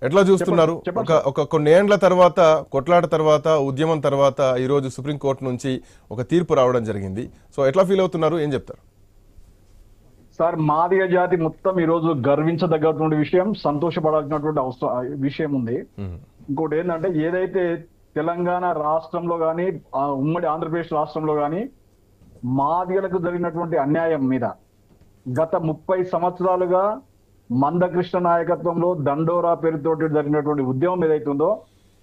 ఎట్లా చూస్తున్నారు? ఒక కొన్ని ఏండ్ల తర్వాత కొట్లాట తర్వాత ఉద్యమం తర్వాత ఈ రోజు సుప్రీం కోర్టు నుంచి ఒక తీర్పు రావడం జరిగింది. సో ఎట్లా ఫీల్ అవుతున్నారు? ఏం చెప్తారు? సార్, మాదిగ జాతి మొత్తం ఈ రోజు గర్వించదగ్గటువంటి విషయం, సంతోషపడాల్సినటువంటి విషయం ఉంది. ఇంకోటి ఏంటంటే, ఏదైతే తెలంగాణ రాష్ట్రంలో కానీ ఉమ్మడి ఆంధ్రప్రదేశ్ రాష్ట్రంలో కానీ మాదిగలకు జరిగినటువంటి అన్యాయం మీద గత 30 సంవత్సరాలుగా మందకృష్ణ నాయకత్వంలో దండోరా పేరుతోటి జరిగినటువంటి ఉద్యమం ఏదైతుందో,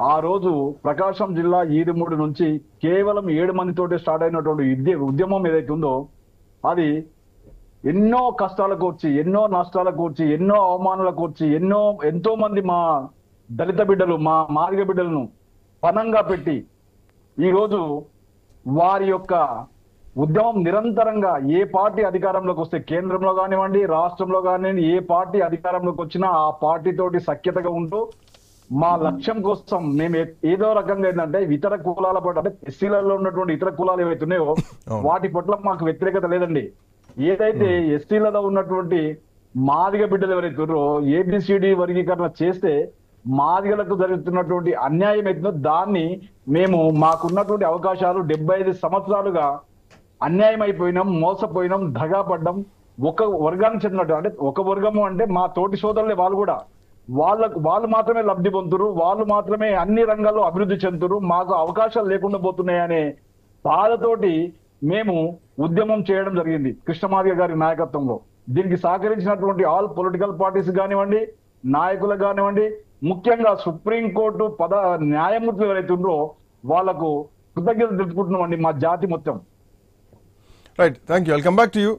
ఆ రోజు ప్రకాశం జిల్లా ఈదుమూడి నుంచి కేవలం 7 మందితోటి స్టార్ట్ అయినటువంటి ఉద్యమం ఏదైతుందో, అది ఎన్నో కష్టాలకు వచ్చి, ఎన్నో నష్టాలకు వచ్చి, ఎన్నో అవమానాలకు వచ్చి, ఎంతో మంది మా దళిత బిడ్డలు, మా మాదిగ బిడ్డలను పణంగా పెట్టి ఈరోజు వారి యొక్క ఉద్యమం నిరంతరంగా ఏ పార్టీ అధికారంలోకి వస్తే, కేంద్రంలో కానివ్వండి, రాష్ట్రంలో కానివ్వండి, ఏ పార్టీ అధికారంలోకి వచ్చినా ఆ పార్టీ తోటి సఖ్యతగా ఉంటూ మా లక్ష్యం కోసం మేము ఏదో రకంగా ఏంటంటే ఇతర కులాల పట్ల, అంటే ఎస్సీలలో ఉన్నటువంటి ఇతర కులాలు ఏవైతున్నాయో వాటి పట్ల మాకు వ్యతిరేకత లేదండి. ఏదైతే ఎస్సీలలో ఉన్నటువంటి మాదిగ బిడ్డలు ఎవరైతే ఉన్నారో ఏబిసిడి వర్గీకరణ చేస్తే మాదిగలకు జరుగుతున్నటువంటి అన్యాయం అవుతుందో దాన్ని మేము మాకున్నటువంటి అవకాశాలు 75 సంవత్సరాలుగా అన్యాయం అయిపోయినాం, మోసపోయినాం, దగాపడ్డాం. ఒక వర్గానికి చెందినట్టు, అంటే ఒక వర్గము అంటే మా తోటి సోదరులే, వాళ్ళు కూడా వాళ్ళు మాత్రమే లబ్ధి పొందుతురు, వాళ్ళు మాత్రమే అన్ని రంగాల్లో అభివృద్ధి చెందుతురు, మాకు అవకాశాలు లేకుండా పోతున్నాయనే బాధతోటి మేము ఉద్యమం చేయడం జరిగింది కృష్ణమాదిగ గారి నాయకత్వంలో. దీనికి సహకరించినటువంటి ఆల్ పొలిటికల్ పార్టీస్ కానివ్వండి, నాయకులు కానివ్వండి, ముఖ్యంగా సుప్రీంకోర్టు న్యాయమూర్తులు ఎవరైతే ఉన్నారో వాళ్లకు కృతజ్ఞతలు తెలుపుకుంటున్నామండి మా జాతి మొత్తం. Right, thank you. I'll come back to you.